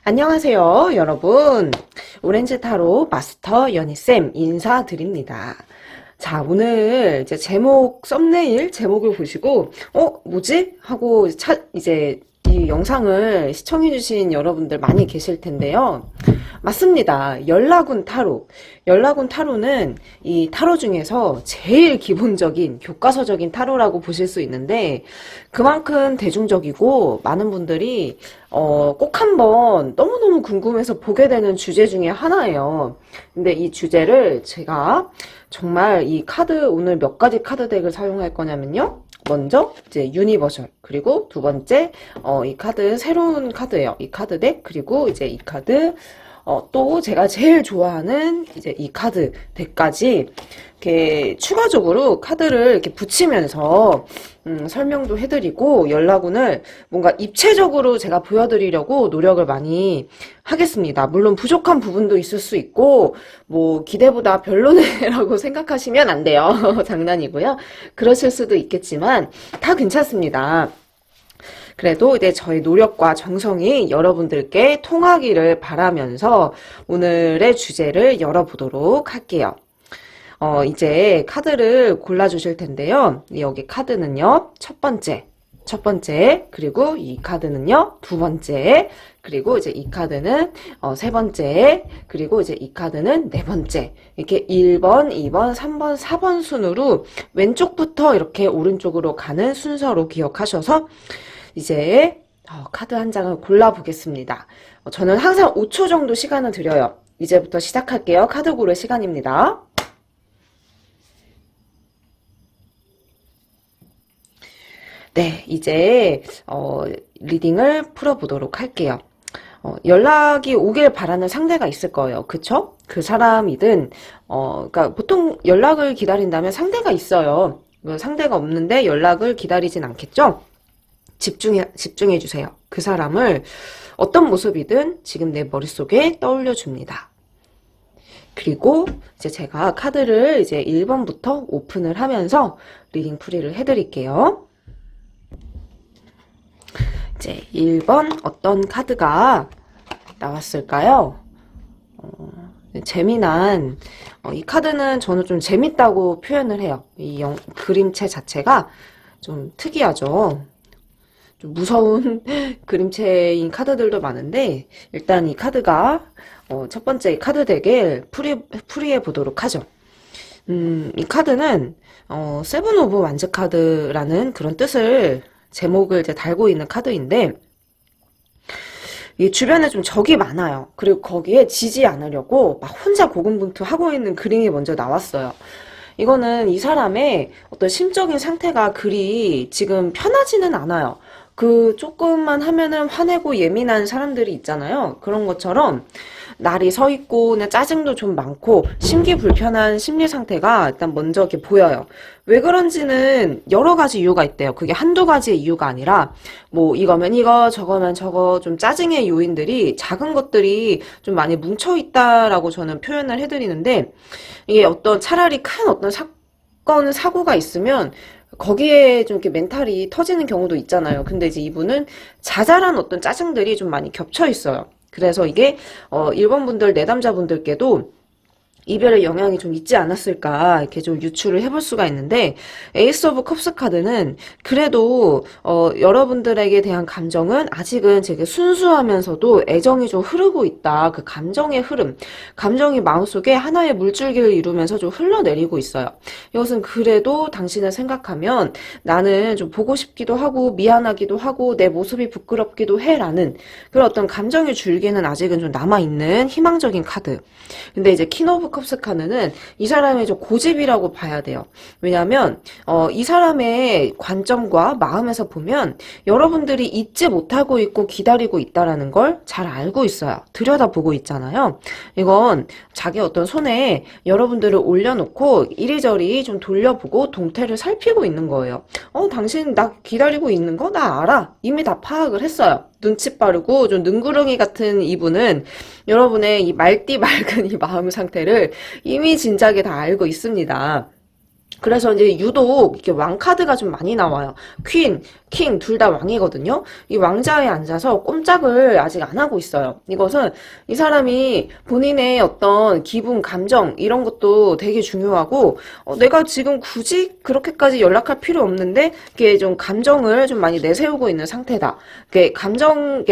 안녕하세요, 여러분. 오렌지 타로 마스터 연희쌤 인사드립니다. 자, 오늘 이제 제목, 썸네일 제목을 보시고, 뭐지? 하고 이제 이 영상을 시청해주신 여러분들 많이 계실 텐데요. 맞습니다. 열나군 타로. 열나군 타로는 이 타로 중에서 제일 기본적인 교과서적인 타로라고 보실 수 있는데, 그만큼 대중적이고 많은 분들이 꼭 한번 너무너무 궁금해서 보게 되는 주제 중에 하나예요. 근데 이 주제를 제가 정말 이 카드, 오늘 몇 가지 카드 덱을 사용할 거냐면요. 먼저 이제 유니버셜, 그리고 두 번째 이 카드 새로운 카드예요. 이 카드 덱, 그리고 이제 이 카드 또 제가 제일 좋아하는 이제 이 카드 덱까지 이렇게 추가적으로 카드를 이렇게 붙이면서 설명도 해드리고 열나군을 뭔가 입체적으로 제가 보여드리려고 노력을 많이 하겠습니다. 물론 부족한 부분도 있을 수 있고 뭐 기대보다 별로네라고 생각하시면 안 돼요. 장난이고요. 그러실 수도 있겠지만 다 괜찮습니다. 그래도 이제 저희 노력과 정성이 여러분들께 통하기를 바라면서 오늘의 주제를 열어보도록 할게요. 이제 카드를 골라주실 텐데요. 여기 카드는요, 첫 번째, 그리고 이 카드는요, 두 번째, 그리고 이제 이 카드는 세 번째, 그리고 이제 이 카드는 네 번째. 이렇게 1번, 2번, 3번, 4번 순으로 왼쪽부터 이렇게 오른쪽으로 가는 순서로 기억하셔서 이제 카드 한 장을 골라보겠습니다. 저는 항상 5초 정도 시간을 드려요. 이제부터 시작할게요. 카드 고를 시간입니다. 네, 이제 리딩을 풀어보도록 할게요. 연락이 오길 바라는 상대가 있을 거예요. 그쵸? 그 사람이든 그러니까 보통 연락을 기다린다면 상대가 있어요. 상대가 없는데 연락을 기다리진 않겠죠? 집중해 주세요. 그 사람을 어떤 모습이든 지금 내 머릿속에 떠올려 줍니다. 그리고 이제 제가 카드를 이제 1번부터 오픈을 하면서 리딩 풀이를 해드릴게요. 이제 1번 어떤 카드가 나왔을까요? 재미난 이 카드는 저는 좀 재밌다고 표현을 해요. 이 그림체 자체가 좀 특이하죠. 좀 무서운 그림체인 카드들도 많은데 일단 이 카드가 첫 번째 카드 덱을 풀이해 보도록 하죠. 이 카드는 세븐 오브 완즈 카드라는 그런 뜻을 제목을 이제 달고 있는 카드인데 이 주변에 좀 적이 많아요. 그리고 거기에 지지 않으려고 막 혼자 고군분투하고 있는 그림이 먼저 나왔어요. 이거는 이 사람의 어떤 심적인 상태가 그리 지금 편하지는 않아요. 그 조금만 하면은 화내고 예민한 사람들이 있잖아요. 그런 것처럼 날이 서 있고 그냥 짜증도 좀 많고 심기불편한 심리 상태가 일단 먼저 이렇게 보여요. 왜 그런지는 여러 가지 이유가 있대요. 그게 한두 가지의 이유가 아니라 뭐 이거면 이거 저거면 저거 좀 짜증의 요인들이 작은 것들이 좀 많이 뭉쳐 있다라고 저는 표현을 해드리는데 이게 어떤 차라리 큰 어떤 사고가 있으면 거기에 좀 이렇게 멘탈이 터지는 경우도 있잖아요. 근데 이제 이분은 자잘한 어떤 짜증들이 좀 많이 겹쳐 있어요. 그래서 이게 1번 분들, 내담자분들께도 이별의 영향이 좀 있지 않았을까 이렇게 좀 유추를 해볼 수가 있는데 에이스 오브 컵스 카드는 그래도 여러분들에게 대한 감정은 아직은 되게 순수하면서도 애정이 좀 흐르고 있다. 그 감정의 흐름, 감정이 마음속에 하나의 물줄기를 이루면서 좀 흘러내리고 있어요. 이것은 그래도 당신을 생각하면 나는 좀 보고 싶기도 하고 미안하기도 하고 내 모습이 부끄럽기도 해라는 그런 어떤 감정의 줄기는 아직은 좀 남아있는 희망적인 카드. 근데 이제 퀸 오브 컵스 카드는 이 사람의 좀 고집이라고 봐야 돼요. 왜냐하면 이 사람의 관점과 마음에서 보면 여러분들이 잊지 못하고 있고 기다리고 있다라는 걸 잘 알고 있어요. 들여다보고 있잖아요. 이건 자기 어떤 손에 여러분들을 올려놓고 이리저리 좀 돌려보고 동태를 살피고 있는 거예요. 당신 나 기다리고 있는 거 나 알아. 이미 다 파악을 했어요. 눈치 빠르고 좀 능구렁이 같은 이분은 여러분의 이 말띠 맑은 이 마음 상태를 이미 진작에 다 알고 있습니다. 그래서 이제 유독 이렇게 왕 카드가 좀 많이 나와요. 퀸, 킹 둘 다 왕이거든요. 이 왕자에 앉아서 꼼짝을 아직 안 하고 있어요. 이것은 이 사람이 본인의 어떤 기분, 감정 이런 것도 되게 중요하고 내가 지금 굳이 그렇게까지 연락할 필요 없는데 이게 좀 감정을 좀 많이 내세우고 있는 상태다.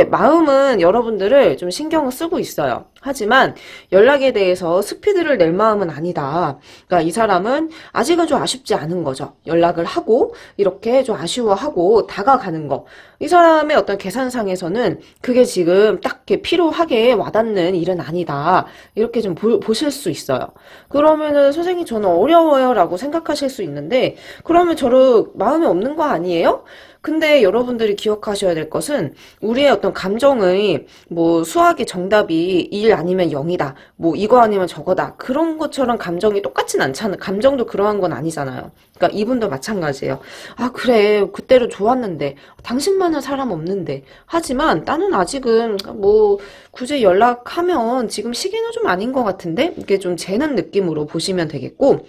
마음은 여러분들을 좀 신경을 쓰고 있어요. 하지만 연락에 대해서 스피드를 낼 마음은 아니다. 그러니까 이 사람은 아직은 좀 아쉽지 않은 거죠. 연락을 하고 이렇게 좀 아쉬워하고 다가가는 거. 이 사람의 어떤 계산상에서는 그게 지금 딱 이렇게 필요하게 와닿는 일은 아니다. 이렇게 좀 보실 수 있어요. 그러면은 선생님 저는 어려워요 라고 생각하실 수 있는데 그러면 저를 마음에 없는 거 아니에요? 근데 여러분들이 기억하셔야 될 것은 우리의 어떤 감정의 뭐 수학의 정답이 1 아니면 0이다. 뭐 이거 아니면 저거다. 그런 것처럼 감정이 똑같진 않잖아요. 감정도 그러한 건 아니잖아요. 그러니까 이분도 마찬가지예요. 아 그래 그때로 좋았는데 당신만은 사람 없는데 하지만 나는 아직은 뭐 굳이 연락하면 지금 시기는 좀 아닌 것 같은데 이게 좀 재는 느낌으로 보시면 되겠고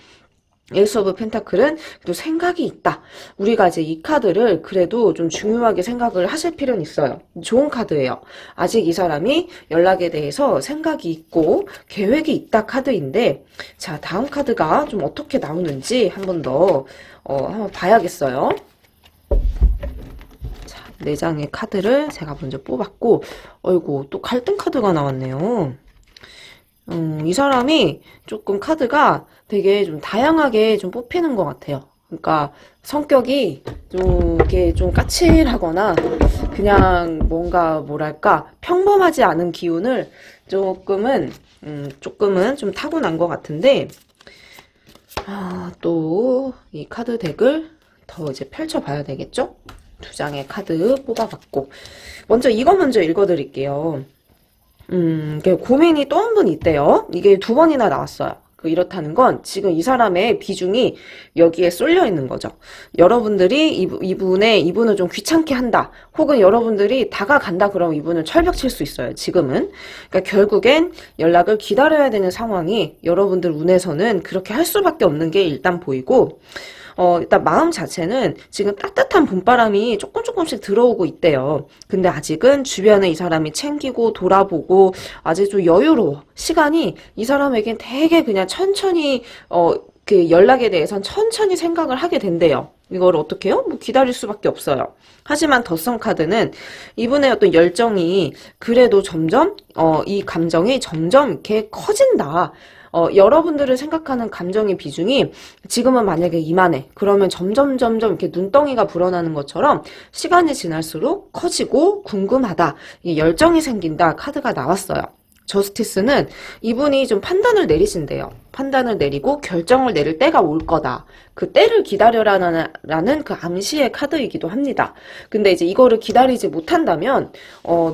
에이스 오브 펜타클은 또 생각이 있다. 우리가 이제 이 카드를 그래도 좀 중요하게 생각을 하실 필요는 있어요. 좋은 카드예요. 아직 이 사람이 연락에 대해서 생각이 있고 계획이 있다 카드인데 자 다음 카드가 좀 어떻게 나오는지 한 번 더 한번 봐야겠어요. 자, 4장의 카드를 제가 먼저 뽑았고 어이구 또 갈등 카드가 나왔네요. 이 사람이 조금 카드가 되게 좀 다양하게 좀 뽑히는 것 같아요. 그러니까 성격이 좀 이렇게 좀 까칠하거나 그냥 뭔가 뭐랄까 평범하지 않은 기운을 조금은 좀 타고난 것 같은데 또 이 카드 덱을 더 이제 펼쳐봐야 되겠죠? 2장의 카드 뽑아봤고 먼저 이거 먼저 읽어드릴게요. 고민이 또 한 번 있대요. 이게 2번이나 나왔어요. 이렇다는 건 지금 이 사람의 비중이 여기에 쏠려 있는 거죠. 여러분들이 이분을 좀 귀찮게 한다. 혹은 여러분들이 다가간다 그러면 이분은 철벽 칠 수 있어요. 지금은. 그러니까 결국엔 연락을 기다려야 되는 상황이 여러분들 운에서는 그렇게 할 수밖에 없는 게 일단 보이고 일단 마음 자체는 지금 따뜻한 봄바람이 조금씩 들어오고 있대요. 근데 아직은 주변에 이 사람이 챙기고 돌아보고 아직 좀 여유로워. 시간이 이 사람에겐 되게 그냥 천천히 그 연락에 대해선 천천히 생각을 하게 된대요. 이걸 어떻게 해요? 뭐 기다릴 수밖에 없어요. 하지만 덧선 카드는 이분의 어떤 열정이 그래도 점점 이 감정이 점점 이렇게 커진다. 여러분들을 생각하는 감정의 비중이 지금은 만약에 이만해. 그러면 점점 이렇게 눈덩이가 불어나는 것처럼 시간이 지날수록 커지고 궁금하다. 이게 열정이 생긴다. 카드가 나왔어요. 저스티스는 이분이 좀 판단을 내리신대요. 판단을 내리고 결정을 내릴 때가 올 거다. 그 때를 기다려라는 그 암시의 카드이기도 합니다. 근데 이제 이거를 기다리지 못한다면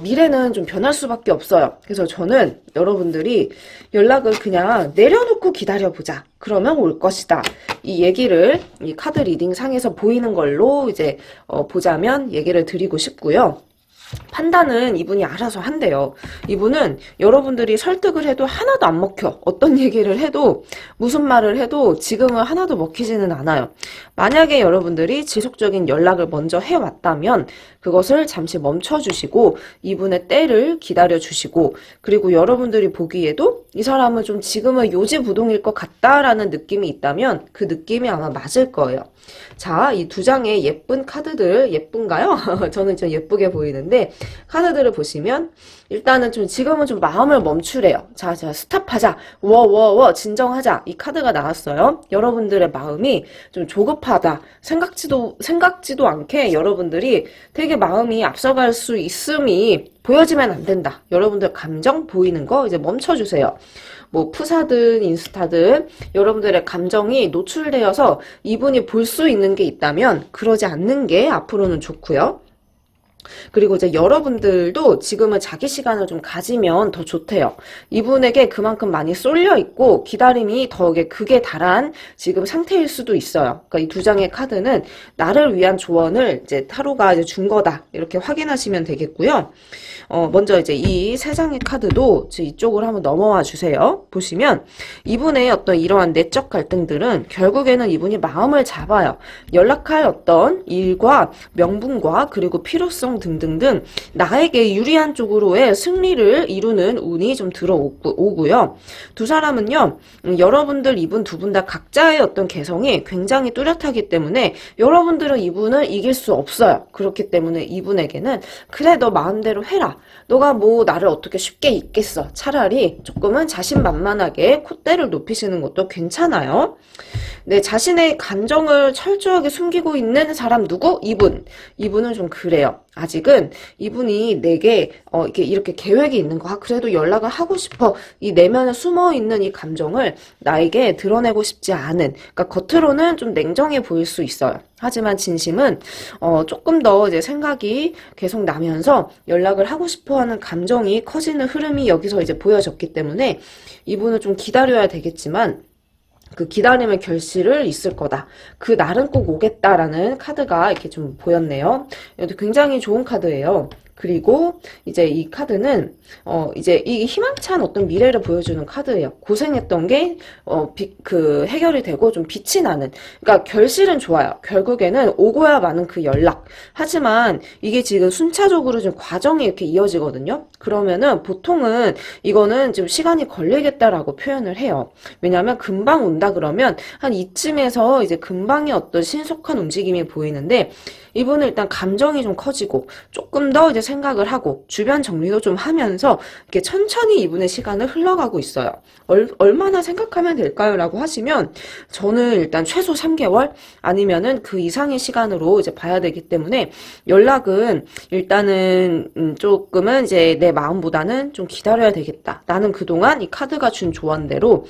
미래는 좀 변할 수밖에 없어요. 그래서 저는 여러분들이 연락을 그냥 내려놓고 기다려보자. 그러면 올 것이다. 이 얘기를 이 카드 리딩 상에서 보이는 걸로 이제 보자면 얘기를 드리고 싶고요. 판단은 이분이 알아서 한대요. 이분은 여러분들이 설득을 해도 하나도 안 먹혀. 어떤 얘기를 해도 무슨 말을 해도 지금은 하나도 먹히지는 않아요. 만약에 여러분들이 지속적인 연락을 먼저 해왔다면 그것을 잠시 멈춰주시고 이분의 때를 기다려주시고 그리고 여러분들이 보기에도 이 사람은 좀 지금은 요지부동일 것 같다라는 느낌이 있다면 그 느낌이 아마 맞을 거예요. 자, 이 2장의 예쁜 카드들 예쁜가요? 저는 좀 예쁘게 보이는데 카드들을 보시면 일단은 좀 지금은 좀 마음을 멈추래요. 자, 스탑하자. 워워워 진정하자. 이 카드가 나왔어요. 여러분들의 마음이 좀 조급하다. 생각지도 않게 여러분들이 되게 마음이 앞서갈 수 있음이 보여지면 안 된다. 여러분들 감정 보이는 거 이제 멈춰주세요. 뭐 푸사든 인스타든 여러분들의 감정이 노출되어서 이분이 볼 수 있는 게 있다면 그러지 않는 게 앞으로는 좋고요. 그리고 이제 여러분들도 지금은 자기 시간을 좀 가지면 더 좋대요. 이분에게 그만큼 많이 쏠려 있고 기다림이 더 극에 달한 지금 상태일 수도 있어요. 그러니까 이 두 장의 카드는 나를 위한 조언을 이제 타로가 이제 준 거다. 이렇게 확인하시면 되겠고요. 먼저 이제 이 세 장의 카드도 이쪽으로 한번 넘어와 주세요. 보시면 이분의 어떤 이러한 내적 갈등들은 결국에는 이분이 마음을 잡아요. 연락할 어떤 일과 명분과 그리고 필요성 등등등 나에게 유리한 쪽으로의 승리를 이루는 운이 좀 들어오고요. 두 사람은요, 여러분들 이분 두 분 다 각자의 어떤 개성이 굉장히 뚜렷하기 때문에 여러분들은 이분을 이길 수 없어요. 그렇기 때문에 이분에게는 그래 너 마음대로 해라. 너가 뭐 나를 어떻게 쉽게 잊겠어. 차라리 조금은 자신만만하게 콧대를 높이시는 것도 괜찮아요. 네, 자신의 감정을 철저하게 숨기고 있는 사람 누구? 이분은 좀 그래요. 아직은 이분이 내게 이렇게 계획이 있는 거, 그래도 연락을 하고 싶어. 이 내면에 숨어 있는 이 감정을 나에게 드러내고 싶지 않은. 그러니까 겉으로는 좀 냉정해 보일 수 있어요. 하지만 진심은 조금 더 이제 생각이 계속 나면서 연락을 하고 싶어하는 감정이 커지는 흐름이 여기서 이제 보여졌기 때문에 이분은 좀 기다려야 되겠지만. 그 기다림의 결실을 있을 거다. 그 날은 꼭 오겠다라는 카드가 이렇게 좀 보였네요. 이것도 굉장히 좋은 카드예요. 그리고 이제 이 카드는 이제 이 희망찬 어떤 미래를 보여주는 카드예요. 고생했던 게 해결이 되고 좀 빛이 나는. 그러니까 결실은 좋아요. 결국에는 오고야 마는 그 연락. 하지만 이게 지금 순차적으로 좀 과정이 이렇게 이어지거든요. 그러면은 보통은 이거는 좀 시간이 걸리겠다라고 표현을 해요. 왜냐하면 금방 온다 그러면 한 이쯤에서 이제 금방의 어떤 신속한 움직임이 보이는데 이분은 일단 감정이 좀 커지고 조금 더 이제 생각을 하고 주변 정리도 좀 하면서 이렇게 천천히 이분의 시간을 흘러가고 있어요. 얼마나 생각하면 될까요? 라고 하시면 저는 일단 최소 3개월 아니면은 그 이상의 시간으로 이제 봐야 되기 때문에 연락은 일단은 조금은 이제 내 마음보다는 좀 기다려야 되겠다. 나는 그동안 이 카드가 준 조언대로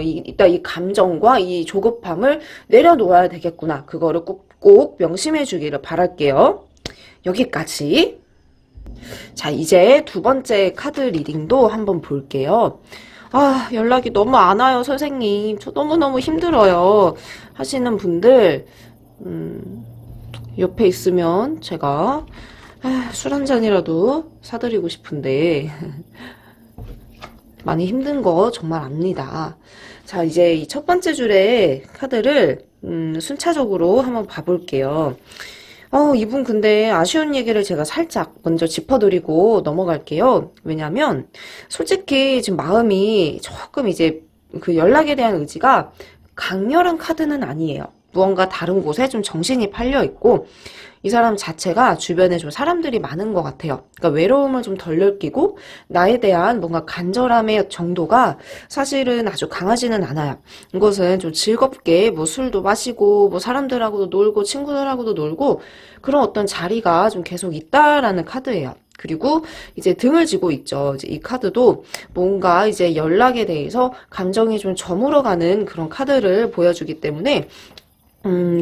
일단 이 감정과 이 조급함을 내려놓아야 되겠구나. 그거를 꼭 명심해 주기를 바랄게요. 여기까지. 자, 이제 두 번째 카드 리딩도 한번 볼게요. 아, 연락이 너무 안 와요, 선생님. 저 너무너무 힘들어요. 하시는 분들, 옆에 있으면 제가 술 한 잔이라도 사드리고 싶은데, 많이 힘든 거 정말 압니다. 자, 이제 이 첫 번째 줄의 카드를 순차적으로 한번 봐볼게요. 이분 근데 아쉬운 얘기를 제가 살짝 먼저 짚어드리고 넘어갈게요. 왜냐면 솔직히 지금 마음이 조금 이제 그 연락에 대한 의지가 강렬한 카드는 아니에요. 무언가 다른 곳에 좀 정신이 팔려 있고 이 사람 자체가 주변에 좀 사람들이 많은 것 같아요. 그러니까 외로움을 좀 덜 느끼고 나에 대한 뭔가 간절함의 정도가 사실은 아주 강하지는 않아요. 이것은 좀 즐겁게 뭐 술도 마시고 뭐 사람들하고도 놀고 친구들하고도 놀고 그런 어떤 자리가 좀 계속 있다라는 카드예요. 그리고 이제 등을 지고 있죠. 이제 이 카드도 뭔가 이제 연락에 대해서 감정이 좀 저물어가는 그런 카드를 보여주기 때문에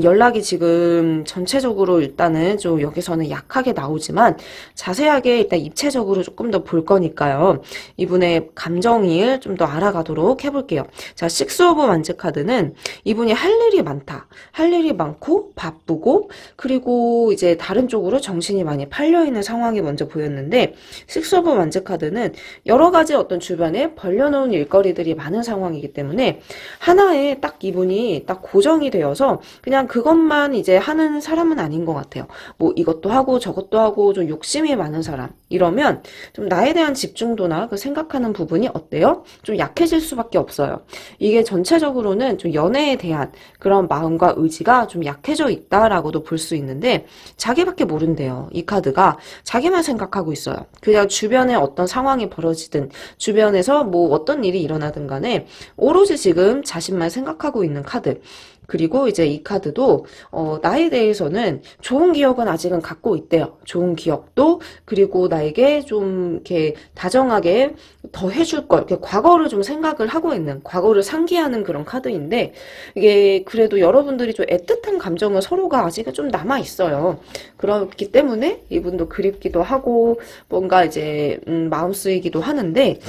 연락이 지금 전체적으로 일단은 좀 여기서는 약하게 나오지만 자세하게 일단 입체적으로 조금 더 볼 거니까요. 이분의 감정을 좀 더 알아가도록 해볼게요. 자, 식스 오브 완즈 카드는 이분이 할 일이 많다. 할 일이 많고 바쁘고 그리고 이제 다른 쪽으로 정신이 많이 팔려있는 상황이 먼저 보였는데 식스 오브 완즈 카드는 여러 가지 어떤 주변에 벌려놓은 일거리들이 많은 상황이기 때문에 하나에 딱 이분이 딱 고정이 되어서 그냥 그것만 이제 하는 사람은 아닌 것 같아요. 뭐 이것도 하고 저것도 하고 좀 욕심이 많은 사람. 이러면 좀 나에 대한 집중도나 그 생각하는 부분이 어때요? 좀 약해질 수밖에 없어요. 이게 전체적으로는 좀 연애에 대한 그런 마음과 의지가 좀 약해져 있다라고도 볼 수 있는데 자기밖에 모른대요. 이 카드가 자기만 생각하고 있어요. 그냥 주변에 어떤 상황이 벌어지든 주변에서 뭐 어떤 일이 일어나든 간에 오로지 지금 자신만 생각하고 있는 카드. 그리고 이제 이 카드도 나에 대해서는 좋은 기억은 아직은 갖고 있대요. 좋은 기억도, 그리고 나에게 좀 이렇게 다정하게 더 해줄 걸, 이렇게 과거를 좀 생각을 하고 있는, 과거를 상기하는 그런 카드인데, 이게 그래도 여러분들이 좀 애틋한 감정은 서로가 아직은 좀 남아 있어요. 그렇기 때문에 이분도 그립기도 하고 뭔가 이제 마음 쓰이기도 하는데,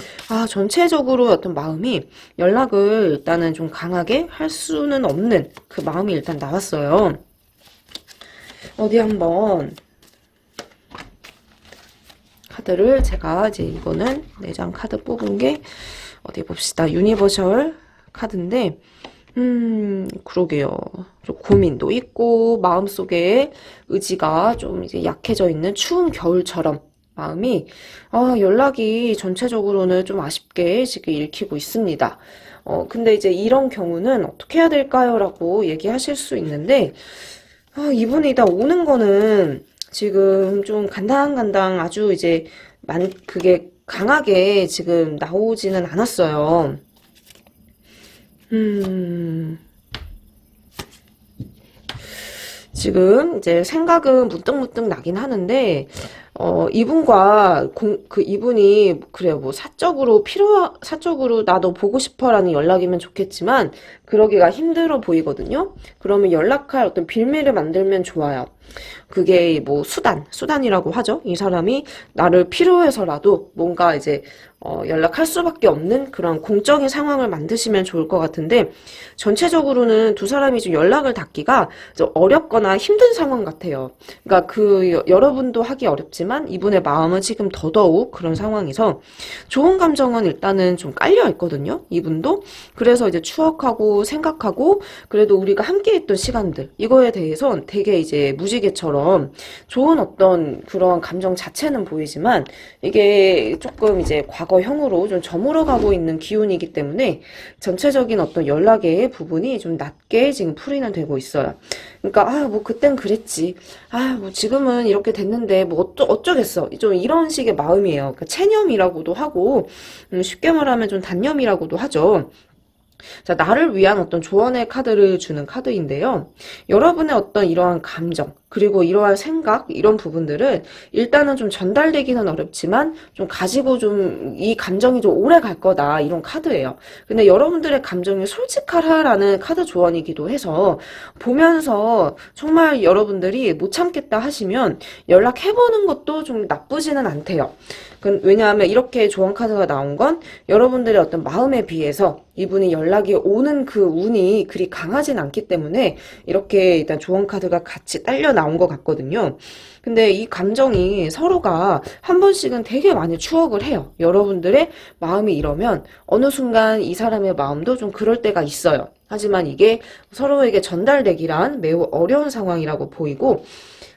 전체적으로 어떤 마음이 연락을 일단은 좀 강하게 할 수는 없는 그 마음이 일단 나왔어요. 어디 한번 카드를 제가 이제 이거는 4장 카드 뽑은 게 어디 봅시다. 유니버셜 카드인데 그러게요. 좀 고민도 있고 마음속에 의지가 좀 이제 약해져 있는 추운 겨울처럼 마음이 연락이 전체적으로는 좀 아쉽게 지금 읽히고 있습니다. 근데 이제 이런 경우는 어떻게 해야 될까요? 라고 얘기하실 수 있는데 이분이 다 오는 거는 지금 좀 간당간당 아주 이제 그게 강하게 지금 나오지는 않았어요. 지금 이제 생각은 문득문득 나긴 하는데 이분과 이분이 그래요. 뭐 사적으로 나도 보고 싶어라는 연락이면 좋겠지만 그러기가 힘들어 보이거든요. 그러면 연락할 어떤 빌미를 만들면 좋아요. 그게 뭐 수단이라고 하죠. 이 사람이 나를 필요해서라도 뭔가 이제 연락할 수밖에 없는 그런 공적인 상황을 만드시면 좋을 것 같은데 전체적으로는 두 사람이 좀 연락을 닿기가 좀 어렵거나 힘든 상황 같아요. 그러니까 여러분도 하기 어렵지만 이분의 마음은 지금 더더욱 그런 상황에서 좋은 감정은 일단은 좀 깔려 있거든요. 이분도. 그래서 이제 추억하고 생각하고 그래도 우리가 함께 했던 시간들 이거에 대해서 되게 이제 무지개처럼 좋은 어떤 그런 감정 자체는 보이지만 이게 조금 이제 과거형으로 좀 저물어가고 있는 기운이기 때문에 전체적인 어떤 연락의 부분이 좀 낮게 지금 풀이는 되고 있어요. 그러니까 뭐 그땐 그랬지. 뭐 지금은 이렇게 됐는데 뭐 어쩌겠어. 좀 이런 식의 마음이에요. 그러니까 체념이라고도 하고 쉽게 말하면 좀 단념이라고도 하죠. 자, 나를 위한 어떤 조언의 카드를 주는 카드인데요. 여러분의 어떤 이러한 감정, 그리고 이러한 생각, 이런 부분들은 일단은 좀 전달되기는 어렵지만 좀 가지고 좀 이 감정이 좀 오래 갈 거다. 이런 카드예요. 근데 여러분들의 감정이 솔직하라라는 카드 조언이기도 해서 보면서 정말 여러분들이 못 참겠다 하시면 연락해보는 것도 좀 나쁘지는 않대요. 왜냐하면 이렇게 조언 카드가 나온 건 여러분들의 어떤 마음에 비해서 이분이 연락이 오는 그 운이 그리 강하진 않기 때문에 이렇게 일단 조언 카드가 같이 딸려 나온 것 같거든요. 근데 이 감정이 서로가 한 번씩은 되게 많이 추억을 해요. 여러분들의 마음이 이러면 어느 순간 이 사람의 마음도 좀 그럴 때가 있어요. 하지만 이게 서로에게 전달되기란 매우 어려운 상황이라고 보이고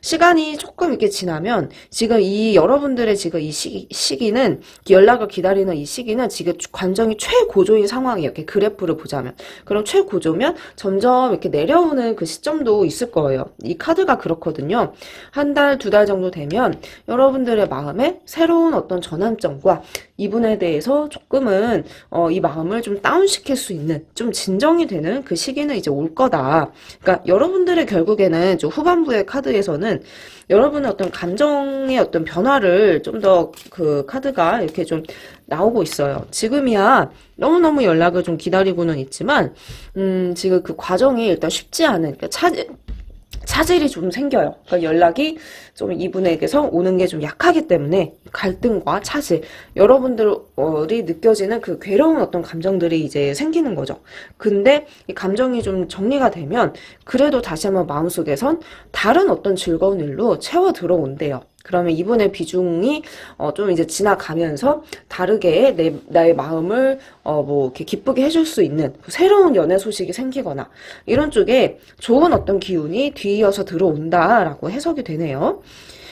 시간이 조금 이렇게 지나면 지금 여러분들의 지금 이 시기는 연락을 기다리는 이 시기는 지금 감정이 최고조인 상황이에요. 이렇게 그래프를 보자면. 그럼 최고조면 점점 이렇게 내려오는 그 시점도 있을 거예요. 이 카드가 그렇거든요. 한 달, 2달 정도 되면 여러분들의 마음에 새로운 어떤 전환점과 이분에 대해서 조금은 이 마음을 좀 다운시킬 수 있는 좀 진정이 되는 그 시기는 이제 올 거다. 그러니까 여러분들의 결국에는 좀 후반부의 카드에서는 여러분의 어떤 감정의 어떤 변화를 좀 더 그 카드가 이렇게 좀 나오고 있어요. 지금이야 너무너무 연락을 좀 기다리고는 있지만 지금 그 과정이 일단 쉽지 않은 그러니까 차질이 좀 생겨요. 그러니까 연락이 좀 이분에게서 오는 게 좀 약하기 때문에 갈등과 차질, 여러분들이 느껴지는 그 괴로운 어떤 감정들이 이제 생기는 거죠. 근데 이 감정이 좀 정리가 되면 그래도 다시 한번 마음속에선 다른 어떤 즐거운 일로 채워 들어온대요. 그러면 이분의 비중이 좀 이제 지나가면서 다르게 나의 마음을 뭐 이렇게 기쁘게 해줄 수 있는 새로운 연애 소식이 생기거나 이런 쪽에 좋은 어떤 기운이 뒤이어서 들어온다라고 해석이 되네요.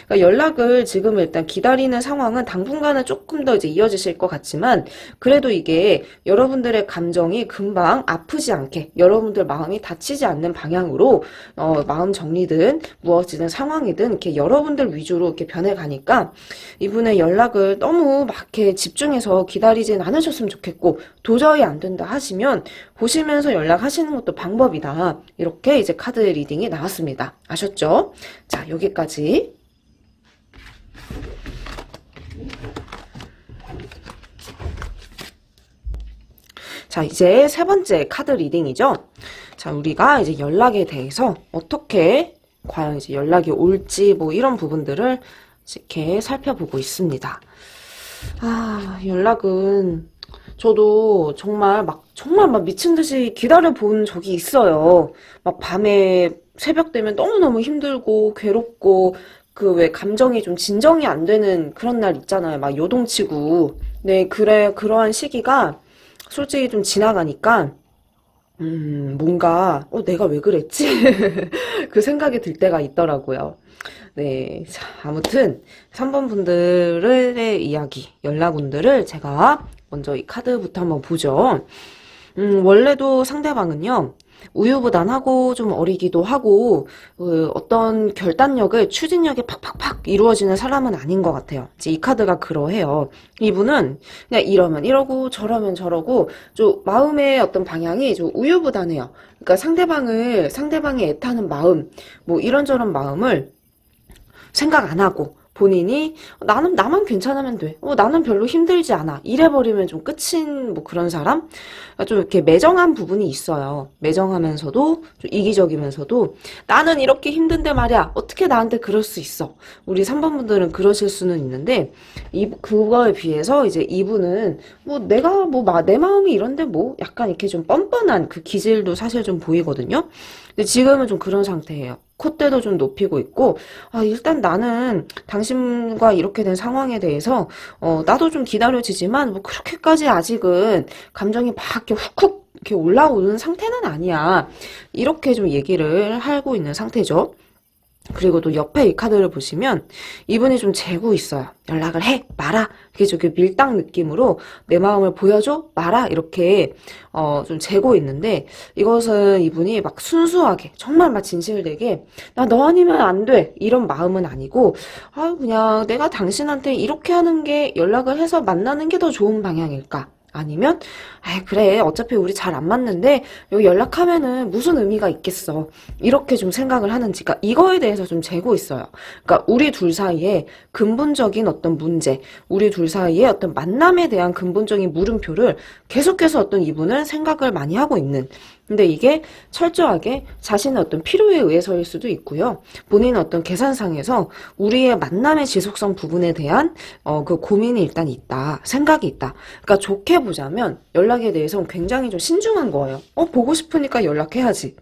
그러니까 연락을 지금 일단 기다리는 상황은 당분간은 조금 더 이제 이어지실 것 같지만 그래도 이게 여러분들의 감정이 금방 아프지 않게 여러분들 마음이 다치지 않는 방향으로 마음 정리든 무엇이든 상황이든 이렇게 여러분들 위주로 이렇게 변해가니까 이분의 연락을 너무 막 이렇게 집중해서 기다리진 않으셨으면 좋겠고 도저히 안 된다 하시면 보시면서 연락하시는 것도 방법이다. 이렇게 이제 카드 리딩이 나왔습니다. 아셨죠? 자, 여기까지. 자, 이제 세 번째 카드 리딩이죠. 자, 우리가 이제 연락에 대해서 어떻게 과연 이제 연락이 올지 뭐 이런 부분들을 이렇게 살펴보고 있습니다. 아, 연락은 저도 정말 막 미친 듯이 기다려 본 적이 있어요. 막 밤에 새벽 되면 너무너무 힘들고 괴롭고 그 왜 감정이 좀 진정이 안 되는 그런 날 있잖아요. 막 요동치고. 네, 그래, 그러한 시기가 솔직히 좀 지나가니까 뭔가 내가 왜 그랬지? 그 생각이 들 때가 있더라고요. 네, 자, 아무튼 3번 분들의 이야기, 연락운들을 제가 먼저 이 카드부터 한번 보죠. 원래도 상대방은요, 우유부단하고 좀 어리기도 하고 어떤 결단력을 추진력이 팍팍팍 이루어지는 사람은 아닌 것 같아요. 이제 이 카드가 그러해요. 이분은 그냥 이러면 이러고 저러면 저러고 좀 마음의 어떤 방향이 좀 우유부단해요. 그러니까 상대방이 애타는 마음, 뭐 이런저런 마음을 생각 안 하고 본인이 나만 괜찮으면 돼. 나는 별로 힘들지 않아. 이래버리면 좀 끝인 뭐 그런 사람? 좀 이렇게 매정한 부분이 있어요. 매정하면서도 좀 이기적이면서도 나는 이렇게 힘든데 말이야. 어떻게 나한테 그럴 수 있어? 우리 3번 분들은 그러실 수는 있는데 그거에 비해서 이제 이분은 내 마음이 이런데 뭐 약간 이렇게 좀 뻔뻔한 그 기질도 사실 좀 보이거든요. 근데 지금은 좀 그런 상태예요. 콧대도 좀 높이고 있고, 일단 나는 당신과 이렇게 된 상황에 대해서, 나도 좀 기다려지지만, 뭐, 그렇게까지 아직은 감정이 막 이렇게 훅훅 이렇게 올라오는 상태는 아니야. 이렇게 좀 얘기를 하고 있는 상태죠. 그리고 또 옆에 이 카드를 보시면 이분이 좀 재고 있어요. 연락을 해 마라. 이게 저기 밀당 느낌으로 내 마음을 보여줘 마라 이렇게 좀 재고 있는데 이것은 이분이 막 순수하게 정말 막 진실되게 나 너 아니면 안 돼 이런 마음은 아니고 그냥 내가 당신한테 이렇게 하는 게 연락을 해서 만나는 게 더 좋은 방향일까? 아니면 그래 어차피 우리 잘 안 맞는데 여기 연락하면은 무슨 의미가 있겠어 이렇게 좀 생각을 하는지 그러니까 이거에 대해서 좀 재고 있어요. 그러니까 우리 둘 사이에 근본적인 어떤 문제 우리 둘 사이에 어떤 만남에 대한 근본적인 물음표를 계속해서 어떤 이분은 생각을 많이 하고 있는 근데 이게 철저하게 자신의 어떤 필요에 의해서일 수도 있고요. 본인의 어떤 계산상에서 우리의 만남의 지속성 부분에 대한 그 고민이 일단 있다. 생각이 있다. 그러니까 좋게 보자면 연락에 대해서는 굉장히 좀 신중한 거예요. 보고 싶으니까 연락해야지.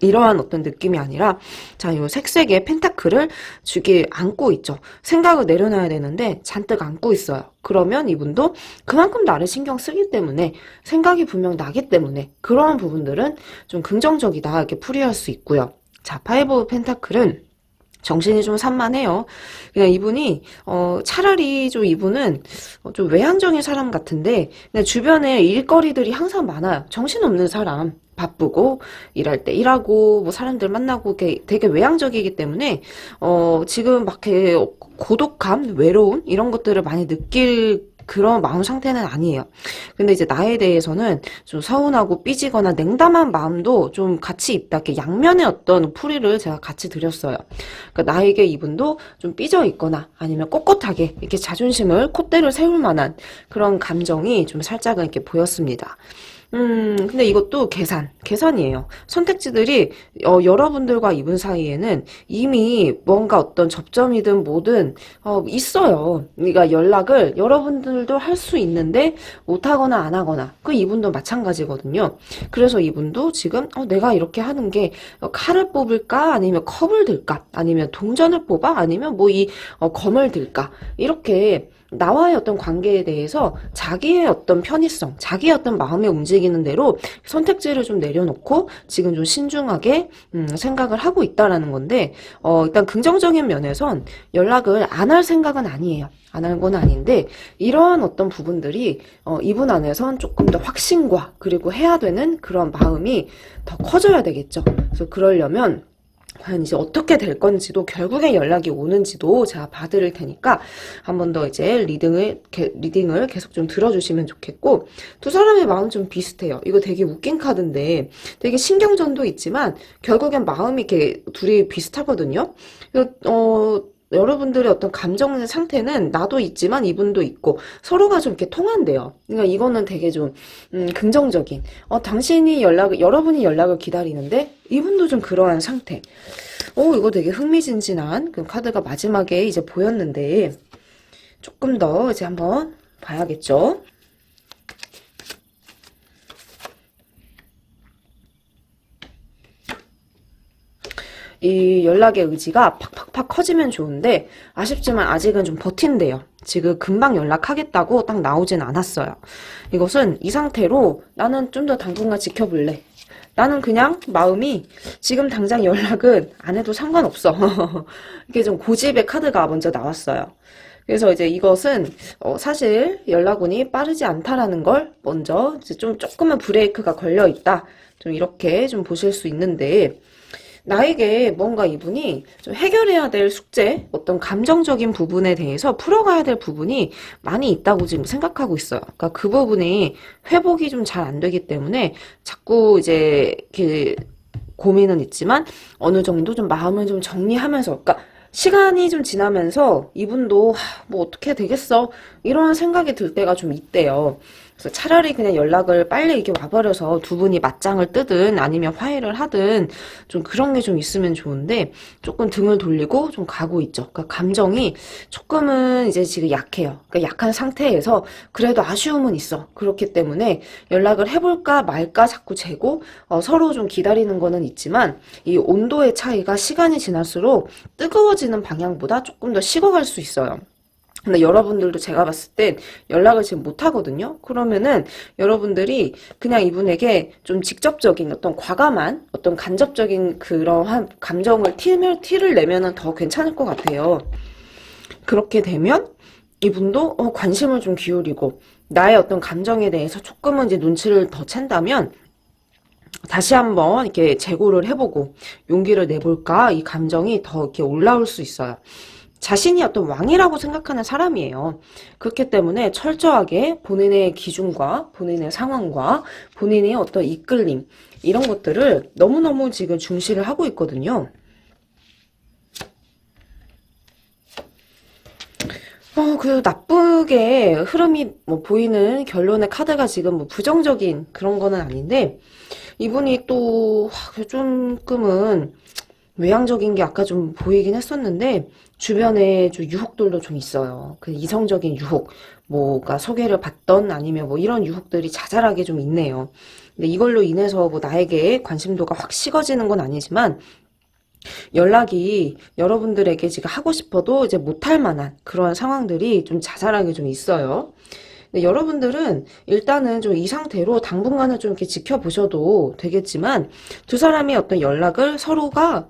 이러한 어떤 느낌이 아니라 자, 요 색색의 펜타클을 주기 안고 있죠. 생각을 내려놔야 되는데 잔뜩 안고 있어요. 그러면 이분도 그만큼 나를 신경 쓰기 때문에 생각이 분명 나기 때문에 그러한 부분들은 좀 긍정적이다 이렇게 풀이할 수 있고요. 자, 파이브 오브 펜타클은 정신이 좀 산만해요. 그냥 이분이 차라리 좀 이분은 좀 외향적인 사람 같은데 그냥 주변에 일거리들이 항상 많아요. 정신없는 사람. 바쁘고 일할 때 일하고 뭐 사람들 만나고 되게 외향적이기 때문에 지금 막 이렇게 고독감, 외로움 이런 것들을 많이 느낄 그런 마음 상태는 아니에요. 근데 이제 나에 대해서는 좀 서운하고 삐지거나 냉담한 마음도 좀 같이 있다. 이렇게 양면의 어떤 풀이를 제가 같이 드렸어요. 그러니까 나에게 이분도 좀 삐져 있거나 아니면 꼿꼿하게 이렇게 자존심을 콧대를 세울 만한 그런 감정이 좀 살짝은 이렇게 보였습니다. 근데 이것도 계산이에요. 선택지들이, 여러분들과 이분 사이에는 이미 뭔가 어떤 접점이든 뭐든, 있어요. 그러니까 연락을 여러분들도 할 수 있는데, 못하거나 안 하거나, 그 이분도 마찬가지거든요. 그래서 이분도 지금, 내가 이렇게 하는 게, 칼을 뽑을까? 아니면 컵을 들까? 아니면 동전을 뽑아? 아니면 뭐 검을 들까? 이렇게, 나와의 어떤 관계에 대해서 자기의 어떤 편의성, 자기의 어떤 마음에 움직이는 대로 선택지를 좀 내려놓고 지금 좀 신중하게 생각을 하고 있다라는 건데, 일단 긍정적인 면에선 연락을 안 할 생각은 아니에요. 안 할 건 아닌데, 이러한 어떤 부분들이 이분 안에선 조금 더 확신과 그리고 해야 되는 그런 마음이 더 커져야 되겠죠. 그래서 그러려면 과연 이제 어떻게 될 건지도, 결국에 연락이 오는지도 제가 봐드릴 테니까 한 번 더 이제 리딩을 계속 좀 들어주시면 좋겠고, 두 사람의 마음 좀 비슷해요. 이거 되게 웃긴 카드인데 되게 신경전도 있지만 결국엔 마음이 이렇게 둘이 비슷하거든요. 여러분들의 어떤 감정 상태는 나도 있지만 이분도 있고 서로가 좀 이렇게 통한대요. 그러니까 이거는 되게 좀 긍정적인, 여러분이 연락을 기다리는데 이분도 좀 그러한 상태. 이거 되게 흥미진진한 그 카드가 마지막에 이제 보였는데 조금 더 이제 한번 봐야겠죠. 이 연락의 의지가 팍팍팍 커지면 좋은데 아쉽지만 아직은 좀 버틴대요. 지금 금방 연락하겠다고 딱 나오진 않았어요. 이것은 이 상태로 나는 좀 더 당분간 지켜볼래. 나는 그냥 마음이 지금 당장 연락은 안 해도 상관없어. 이게 좀 고집의 카드가 먼저 나왔어요. 그래서 이제 이것은 사실 연락운이 빠르지 않다라는 걸 먼저 이제 조금은 브레이크가 걸려 있다. 좀 이렇게 좀 보실 수 있는데, 나에게 뭔가 이분이 좀 해결해야 될 숙제, 어떤 감정적인 부분에 대해서 풀어가야 될 부분이 많이 있다고 지금 생각하고 있어요. 그러니까 그 부분이 회복이 좀 잘 안 되기 때문에 자꾸 이제 이렇게 고민은 있지만 어느 정도 좀 마음을 좀 정리하면서, 그러니까 시간이 좀 지나면서 이분도 뭐 어떻게 되겠어 이런 생각이 들 때가 좀 있대요. 그래서 차라리 그냥 연락을 빨리 이렇게 와버려서 두 분이 맞짱을 뜨든 아니면 화해를 하든 좀 그런 게 좀 있으면 좋은데, 조금 등을 돌리고 좀 가고 있죠. 그러니까 감정이 조금은 이제 지금 약해요. 그러니까 약한 상태에서 그래도 아쉬움은 있어. 그렇기 때문에 연락을 해볼까 말까 자꾸 재고 서로 좀 기다리는 거는 있지만, 이 온도의 차이가 시간이 지날수록 뜨거워지는 방향보다 조금 더 식어갈 수 있어요. 근데 여러분들도 제가 봤을 땐 연락을 지금 못 하거든요. 그러면은 여러분들이 그냥 이분에게 좀 직접적인 어떤 과감한 어떤 간접적인 그러한 감정을 티를 내면은 더 괜찮을 것 같아요. 그렇게 되면 이분도 관심을 좀 기울이고 나의 어떤 감정에 대해서 조금은 이제 눈치를 더 챈다면 다시 한번 이렇게 재고를 해보고 용기를 내볼까, 이 감정이 더 이렇게 올라올 수 있어요. 자신이 어떤 왕이라고 생각하는 사람이에요. 그렇기 때문에 철저하게 본인의 기준과 본인의 상황과 본인의 어떤 이끌림, 이런 것들을 너무너무 지금 중시를 하고 있거든요. 그 나쁘게 흐름이 뭐 보이는 결론의 카드가 지금 뭐 부정적인 그런 거는 아닌데, 이분이 또 조금은 외향적인 게 아까 좀 보이긴 했었는데 주변에 좀 유혹들도 좀 있어요. 그 이성적인 유혹, 뭐가 소개를 받던 아니면 뭐 이런 유혹들이 자잘하게 좀 있네요. 근데 이걸로 인해서 뭐 나에게 관심도가 확 식어지는 건 아니지만 연락이 여러분들에게 지금 하고 싶어도 이제 못할 만한 그런 상황들이 좀 자잘하게 좀 있어요. 근데 여러분들은 일단은 좀 이 상태로 당분간은 좀 이렇게 지켜보셔도 되겠지만, 두 사람의 어떤 연락을 서로가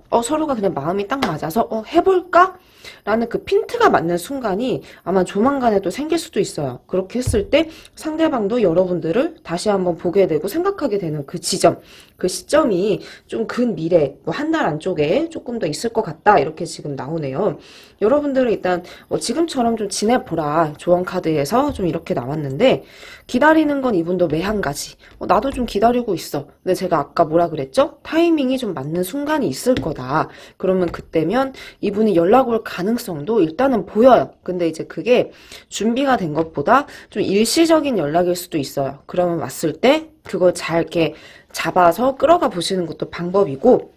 그냥 마음이 딱 맞아서 해볼까? 라는 그 핀트가 맞는 순간이 아마 조만간에 또 생길 수도 있어요. 그렇게 했을 때 상대방도 여러분들을 다시 한번 보게 되고 생각하게 되는 그 지점, 그 시점이 좀 근 미래, 뭐 한 달 안쪽에 조금 더 있을 것 같다, 이렇게 지금 나오네요. 여러분들은 일단 지금처럼 좀 지내보라, 조언 카드에서 좀 이렇게 나왔는데, 기다리는 건 이분도 매한가지. 나도 좀 기다리고 있어. 근데 제가 아까 뭐라 그랬죠? 타이밍이 좀 맞는 순간이 있을 거다. 그러면 그때면 이분이 연락 올 가능성도 일단은 보여요. 근데 이제 그게 준비가 된 것보다 좀 일시적인 연락일 수도 있어요. 그러면 왔을 때 그걸 잘 이렇게 잡아서 끌어가 보시는 것도 방법이고,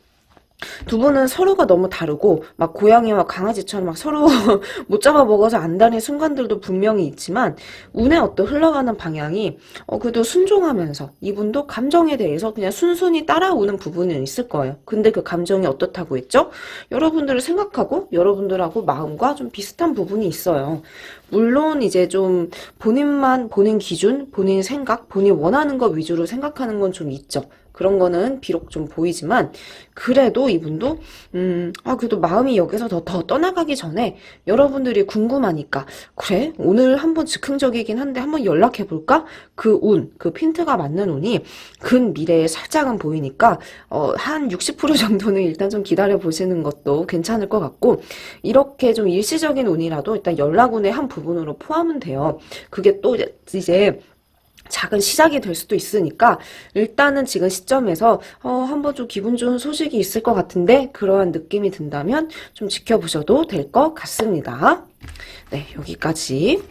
두 분은 서로가 너무 다르고 막 고양이와 강아지처럼 막 서로 못 잡아먹어서 안달의 순간들도 분명히 있지만 운의 어떤 흘러가는 방향이 그래도 순종하면서 이분도 감정에 대해서 그냥 순순히 따라오는 부분은 있을 거예요. 근데 그 감정이 어떻다고 했죠? 여러분들을 생각하고 여러분들하고 마음과 좀 비슷한 부분이 있어요. 물론 이제 좀 본인 기준, 본인 생각, 본인 원하는 것 위주로 생각하는 건 좀 있죠. 그런 거는 비록 좀 보이지만 그래도 이분도 그래도 마음이 여기서 더 떠나가기 전에 여러분들이 궁금하니까 그래 오늘 한번 즉흥적이긴 한데 한번 연락해 볼까? 그 핀트가 맞는 운이 근 미래에 살짝은 보이니까 한 60% 정도는 일단 좀 기다려 보시는 것도 괜찮을 것 같고 이렇게 좀 일시적인 운이라도 일단 연락운의 한 부분으로 포함은 돼요. 그게 또 이제 작은 시작이 될 수도 있으니까 일단은 지금 시점에서 한번 좀 기분 좋은 소식이 있을 것 같은데 그러한 느낌이 든다면 좀 지켜보셔도 될 것 같습니다. 네, 여기까지.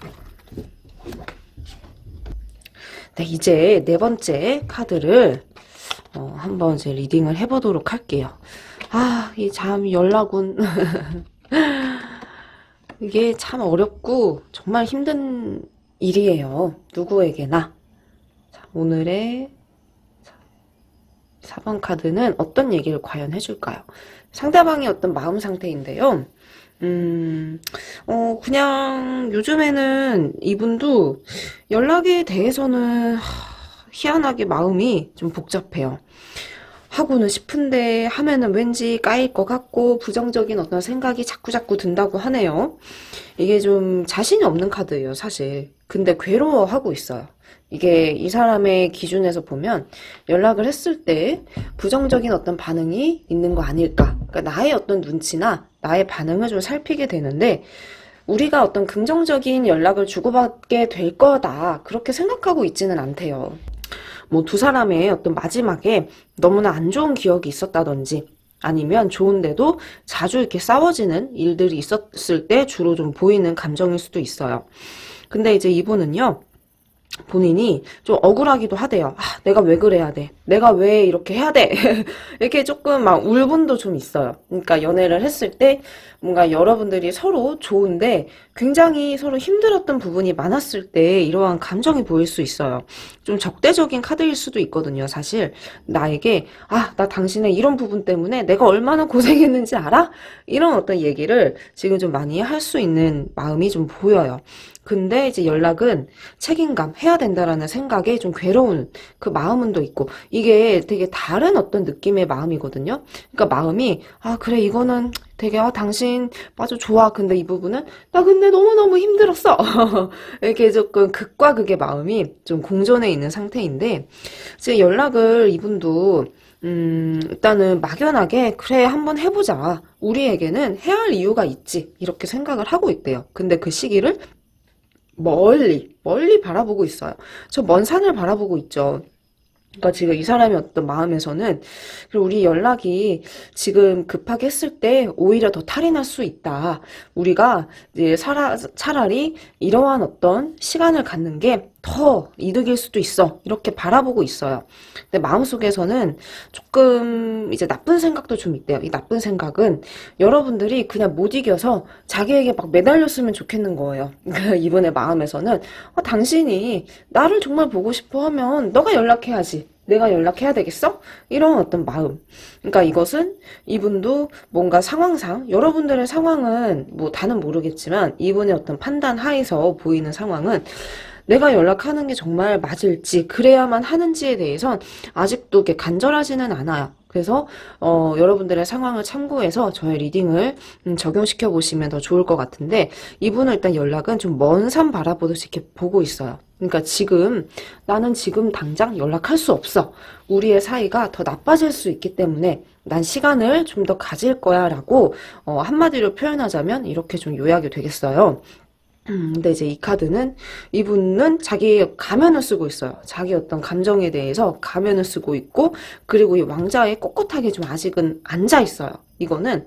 네, 이제 네 번째 카드를 한번 이제 리딩을 해보도록 할게요. 이 참 연락운 이게 참 어렵고 정말 힘든 일이에요. 누구에게나. 오늘의 4번 카드는 어떤 얘기를 과연 해줄까요? 상대방의 어떤 마음 상태인데요. 그냥 요즘에는 이분도 연락에 대해서는 희한하게 마음이 좀 복잡해요. 하고는 싶은데 하면은 왠지 까일 것 같고 부정적인 어떤 생각이 자꾸자꾸 든다고 하네요. 이게 좀 자신이 없는 카드예요, 사실. 근데 괴로워하고 있어요. 이게 이 사람의 기준에서 보면 연락을 했을 때 부정적인 어떤 반응이 있는 거 아닐까. 그러니까 나의 어떤 눈치나 나의 반응을 좀 살피게 되는데 우리가 어떤 긍정적인 연락을 주고받게 될 거다. 그렇게 생각하고 있지는 않대요. 뭐 두 사람의 어떤 마지막에 너무나 안 좋은 기억이 있었다든지 아니면 좋은데도 자주 이렇게 싸워지는 일들이 있었을 때 주로 좀 보이는 감정일 수도 있어요. 근데 이제 이분은요. 본인이 좀 억울하기도 하대요. 내가 왜 그래야 돼? 내가 왜 이렇게 해야 돼? 이렇게 조금 막 울분도 좀 있어요. 그러니까 연애를 했을 때 뭔가 여러분들이 서로 좋은데 굉장히 서로 힘들었던 부분이 많았을 때 이러한 감정이 보일 수 있어요. 좀 적대적인 카드일 수도 있거든요, 사실. 나에게, 나 당신의 이런 부분 때문에 내가 얼마나 고생했는지 알아? 이런 어떤 얘기를 지금 좀 많이 할 수 있는 마음이 좀 보여요. 근데 이제 연락은 책임감, 해야 된다라는 생각에 좀 괴로운 그 마음은 또 있고, 이게 되게 다른 어떤 느낌의 마음이거든요. 그러니까 마음이, 그래, 이거는 되게, 당신, 맞아, 좋아. 근데 이 부분은, 나 근데 너무너무 힘들었어. 이렇게 조금 극과 극의 마음이 좀 공존해 있는 상태인데, 이제 연락을 이분도, 일단은 막연하게, 그래, 한번 해보자. 우리에게는 해야 할 이유가 있지. 이렇게 생각을 하고 있대요. 근데 그 시기를 멀리 바라보고 있어요. 저 먼 산을 바라보고 있죠. 그러니까 지금 이 사람의 어떤 마음에서는 우리 연락이 지금 급하게 했을 때 오히려 더 탈이 날 수 있다. 우리가 이제 차라리 이러한 어떤 시간을 갖는 게 더 이득일 수도 있어. 이렇게 바라보고 있어요. 근데 마음속에서는 조금 이제 나쁜 생각도 좀 있대요. 이 나쁜 생각은 여러분들이 그냥 못 이겨서 자기에게 막 매달렸으면 좋겠는 거예요. 이분의 마음에서는 당신이 나를 정말 보고 싶어 하면 너가 연락해야지. 내가 연락해야 되겠어? 이런 어떤 마음. 그러니까 이것은 이분도 뭔가 상황상 여러분들의 상황은 뭐 다는 모르겠지만 이분의 어떤 판단 하에서 보이는 상황은 내가 연락하는 게 정말 맞을지 그래야만 하는지에 대해선 아직도 이렇게 간절하지는 않아요. 그래서 여러분들의 상황을 참고해서 저의 리딩을 적용시켜 보시면 더 좋을 것 같은데 이분은 일단 연락은 좀 먼 산 바라보듯이 이렇게 보고 있어요. 그러니까 나는 지금 당장 연락할 수 없어. 우리의 사이가 더 나빠질 수 있기 때문에 난 시간을 좀 더 가질 거야 라고 한마디로 표현하자면 이렇게 좀 요약이 되겠어요. 근데 이제 이 카드는 이분은 자기 가면을 쓰고 있어요. 자기 어떤 감정에 대해서 가면을 쓰고 있고 그리고 이 왕자에 꼿꼿하게 좀 아직은 앉아 있어요. 이거는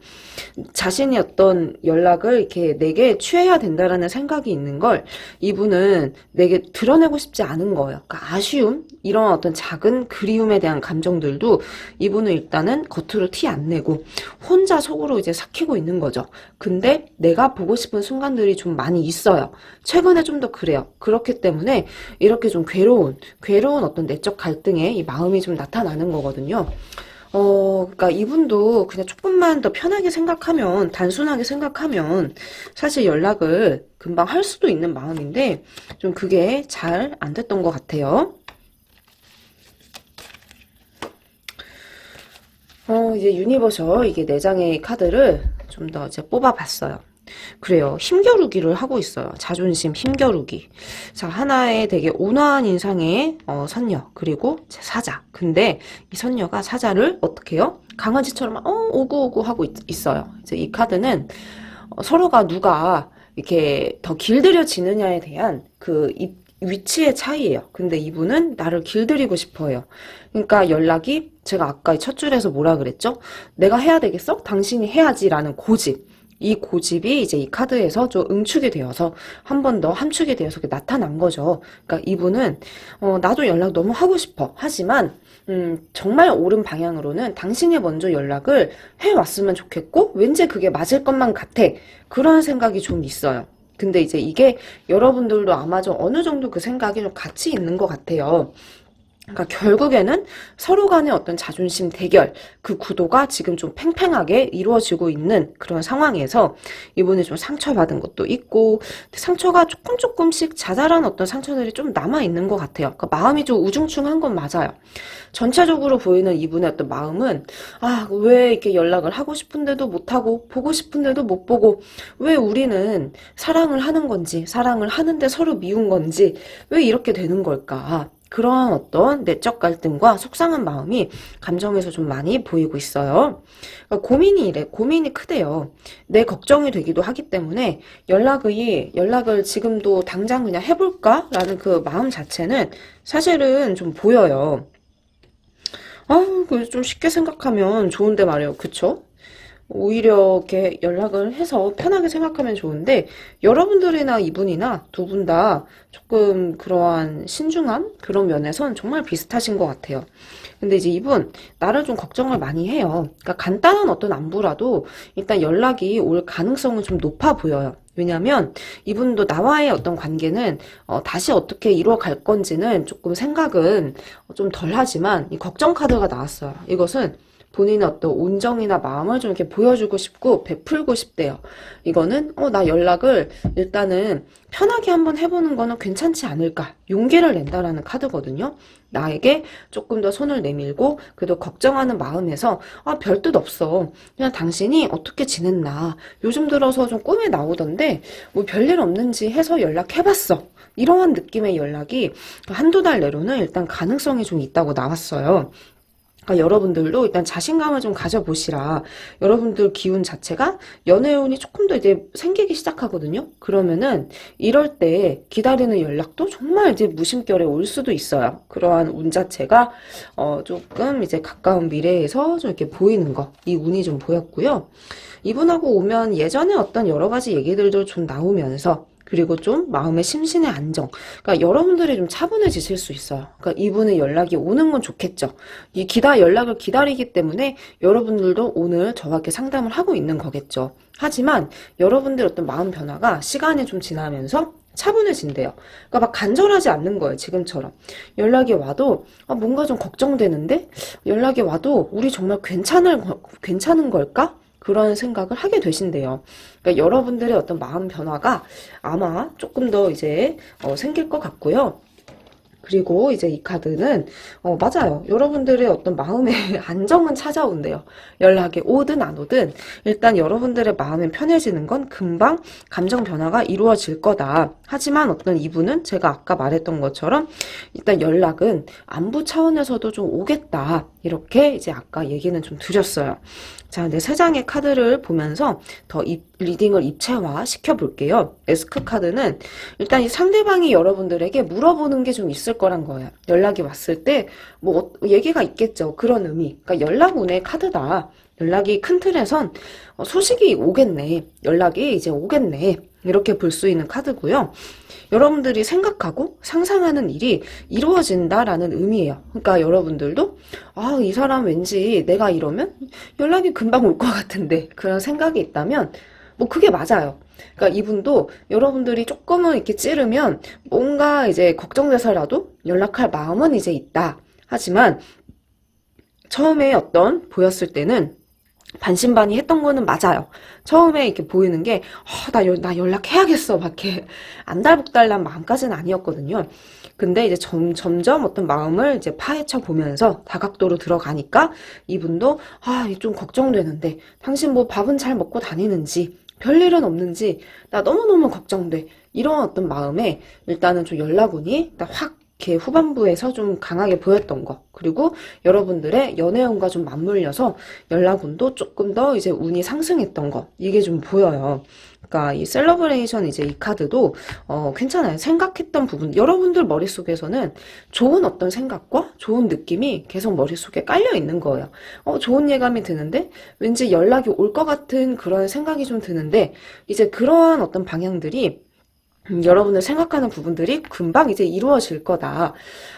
자신이 어떤 연락을 이렇게 내게 취해야 된다라는 생각이 있는 걸 이분은 내게 드러내고 싶지 않은 거예요. 그러니까 아쉬움, 이런 어떤 작은 그리움에 대한 감정들도 이분은 일단은 겉으로 티 안 내고 혼자 속으로 이제 삭히고 있는 거죠. 근데 내가 보고 싶은 순간들이 좀 많이 있어요. 최근에 좀 더 그래요. 그렇기 때문에 이렇게 좀 괴로운 어떤 내적 갈등에 이 마음이 좀 나타나는 거거든요. 그러니까 이분도 그냥 조금만 더 편하게 생각하면, 단순하게 생각하면 사실 연락을 금방 할 수도 있는 마음인데 좀 그게 잘 안 됐던 것 같아요. 이제 유니버셜 이게 4장의 카드를 좀 더 이제 뽑아봤어요. 그래요. 힘겨루기를 하고 있어요. 자존심 힘겨루기. 자, 하나의 되게 온화한 인상의 선녀, 그리고 제 사자. 근데 이 선녀가 사자를 어떻게 해요? 강아지처럼 오구오구 하고 있어요. 이제 이 카드는 서로가 누가 이렇게 더 길들여지느냐에 대한 그 위치의 차이예요. 근데 이분은 나를 길들이고 싶어 해요. 그러니까 연락이, 제가 아까 첫 줄에서 뭐라 그랬죠? 내가 해야 되겠어? 당신이 해야지라는 고집. 이 고집이 이제 이 카드에서 좀 응축이 되어서 한 번 더 함축이 되어서 나타난 거죠. 그러니까 이분은 나도 연락 너무 하고 싶어. 하지만 정말 옳은 방향으로는 당신이 먼저 연락을 해왔으면 좋겠고 왠지 그게 맞을 것만 같아. 그런 생각이 좀 있어요. 근데 이제 이게 여러분들도 아마 좀 어느 정도 그 생각이 좀 같이 있는 것 같아요. 그러니까 결국에는 서로 간의 어떤 자존심 대결, 그 구도가 지금 좀 팽팽하게 이루어지고 있는 그런 상황에서 이분이 좀 상처받은 것도 있고, 상처가 조금씩 자잘한 어떤 상처들이 좀 남아있는 것 같아요. 그러니까 마음이 좀 우중충한 건 맞아요. 전체적으로 보이는 이분의 어떤 마음은, 왜 이렇게 연락을 하고 싶은데도 못하고, 보고 싶은데도 못 보고, 왜 우리는 사랑을 하는 건지, 사랑을 하는데 서로 미운 건지, 왜 이렇게 되는 걸까? 그러한 어떤 내적 갈등과 속상한 마음이 감정에서 좀 많이 보이고 있어요. 그러니까 고민이 크대요. 내 걱정이 되기도 하기 때문에 연락을 지금도 당장 그냥 해볼까라는 그 마음 자체는 사실은 좀 보여요. 좀 쉽게 생각하면 좋은데 말이에요. 그쵸? 오히려 이렇게 연락을 해서 편하게 생각하면 좋은데, 여러분들이나 이분이나 두 분 다 조금 그러한 신중한 그런 면에선 정말 비슷하신 것 같아요. 근데 이제 이분 나를 좀 걱정을 많이 해요. 그러니까 간단한 어떤 안부라도 일단 연락이 올 가능성은 좀 높아 보여요. 왜냐면 이분도 나와의 어떤 관계는 다시 어떻게 이루어갈 건지는 조금 생각은 좀 덜하지만 이 걱정 카드가 나왔어요. 이것은 본인의 어떤 온정이나 마음을 좀 이렇게 보여주고 싶고 베풀고 싶대요. 이거는 나 연락을 일단은 편하게 한번 해보는 거는 괜찮지 않을까, 용기를 낸다라는 카드거든요. 나에게 조금 더 손을 내밀고 그래도 걱정하는 마음에서 별 뜻 없어, 그냥 당신이 어떻게 지냈나, 요즘 들어서 좀 꿈에 나오던데 뭐 별일 없는지 해서 연락해봤어, 이러한 느낌의 연락이 한두 달 내로는 일단 가능성이 좀 있다고 나왔어요. 그러니까 여러분들도 일단 자신감을 좀 가져보시라. 여러분들 기운 자체가 연애운이 조금 더 이제 생기기 시작하거든요. 그러면은 이럴 때 기다리는 연락도 정말 이제 무심결에 올 수도 있어요. 그러한 운 자체가 조금 이제 가까운 미래에서 좀 이렇게 보이는 거, 이 운이 좀 보였고요. 이분하고 오면 예전에 어떤 여러 가지 얘기들도 좀 나오면서, 그리고 좀 마음의 심신의 안정. 그러니까 여러분들이 좀 차분해지실 수 있어요. 그러니까 이분의 연락이 오는 건 좋겠죠. 연락을 기다리기 때문에 여러분들도 오늘 저와 이렇게 상담을 하고 있는 거겠죠. 하지만 여러분들 어떤 마음 변화가 시간이 좀 지나면서 차분해진대요. 그러니까 막 간절하지 않는 거예요. 지금처럼. 연락이 와도 뭔가 좀 걱정되는데, 연락이 와도 우리 정말 괜찮은 걸까? 그런 생각을 하게 되신대요. 그러니까 여러분들의 어떤 마음 변화가 아마 조금 더 이제 생길 것 같고요. 그리고 이제 이 카드는 맞아요. 여러분들의 어떤 마음의 안정은 찾아온대요. 연락이 오든 안 오든 일단 여러분들의 마음이 편해지는 건 금방 감정 변화가 이루어질 거다. 하지만 어떤 이분은 제가 아까 말했던 것처럼 일단 연락은 안부 차원에서도 좀 오겠다. 이렇게 이제 아까 얘기는 좀 드렸어요. 자, 네, 3장의 카드를 보면서 더 리딩을 입체화 시켜볼게요. 에스크 카드는 일단 이 상대방이 여러분들에게 물어보는 게 좀 있을 거란 거예요. 연락이 왔을 때 뭐 얘기가 있겠죠. 그런 의미. 그러니까 연락운의 카드다. 연락이 큰 틀에선 소식이 오겠네, 연락이 이제 오겠네, 이렇게 볼 수 있는 카드고요. 여러분들이 생각하고 상상하는 일이 이루어진다라는 의미예요. 그러니까 여러분들도 이 사람 왠지 내가 이러면 연락이 금방 올 것 같은데, 그런 생각이 있다면 뭐 그게 맞아요. 그러니까 이분도 여러분들이 조금은 이렇게 찌르면 뭔가 이제 걱정돼서라도 연락할 마음은 이제 있다. 하지만 처음에 보였을 때는 반신반의 했던 거는 맞아요. 처음에 이렇게 보이는 게, 나 연락해야겠어. 막 이렇게 안달복달난 마음까지는 아니었거든요. 근데 이제 점점 어떤 마음을 이제 파헤쳐 보면서 다각도로 들어가니까 이분도, 좀 걱정되는데, 당신 뭐 밥은 잘 먹고 다니는지, 별일은 없는지, 나 너무너무 걱정돼. 이런 어떤 마음에 일단은 좀 연락운이 확 이렇게 후반부에서 좀 강하게 보였던 거. 그리고 여러분들의 연애운과 좀 맞물려서 연락운도 조금 더 이제 운이 상승했던 거. 이게 좀 보여요. 그러니까 이 셀러브레이션 이제 이 카드도 괜찮아요. 생각했던 부분. 여러분들 머릿속에서는 좋은 어떤 생각과 좋은 느낌이 계속 머릿속에 깔려 있는 거예요. 좋은 예감이 드는데 왠지 연락이 올 것 같은 그런 생각이 좀 드는데 이제 그러한 어떤 방향들이 여러분들 생각하는 부분들이 금방 이제 이루어질 거다.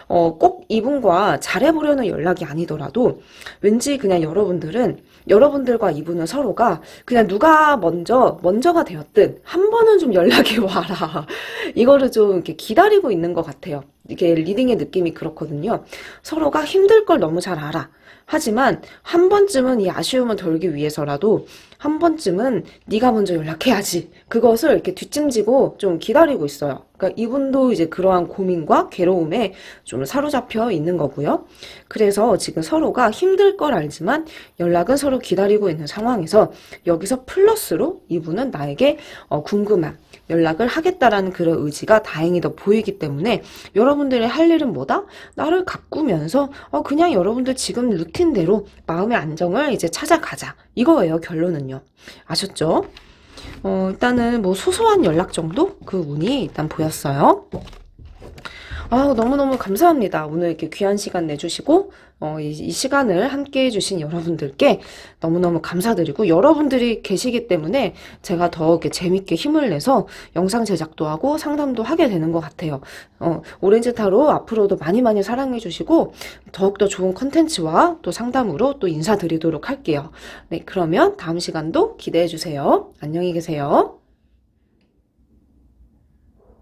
꼭 이분과 잘해보려는 연락이 아니더라도 왠지 그냥 여러분들과 이분은 서로가 그냥 누가 먼저가 되었든 한 번은 좀 연락이 와라. 이거를 좀 이렇게 기다리고 있는 것 같아요. 이게 리딩의 느낌이 그렇거든요. 서로가 힘들 걸 너무 잘 알아. 하지만 한 번쯤은 이 아쉬움을 덜기 위해서라도 한 번쯤은 네가 먼저 연락해야지. 그것을 이렇게 뒷짐지고 좀 기다리고 있어요. 그러니까 이분도 이제 그러한 고민과 괴로움에 좀 사로잡혀 있는 거고요. 그래서 지금 서로가 힘들 걸 알지만 연락은 서로 기다리고 있는 상황에서 여기서 플러스로 이분은 나에게 궁금한 연락을 하겠다라는 그런 의지가 다행히 더 보이기 때문에 여러분들의 할 일은 뭐다? 나를 가꾸면서 그냥 여러분들 지금 루틴대로 마음의 안정을 이제 찾아가자. 이거예요, 결론은요. 아셨죠? 일단은 뭐 소소한 연락 정도? 그 운이 일단 보였어요. 너무너무 감사합니다. 오늘 이렇게 귀한 시간 내주시고, 이 시간을 함께 해주신 여러분들께 너무너무 감사드리고, 여러분들이 계시기 때문에 제가 더 이렇게 재밌게 힘을 내서 영상 제작도 하고 상담도 하게 되는 것 같아요. 오렌지 타로 앞으로도 많이 많이 사랑해주시고, 더욱더 좋은 컨텐츠와 또 상담으로 또 인사드리도록 할게요. 네, 그러면 다음 시간도 기대해주세요. 안녕히 계세요.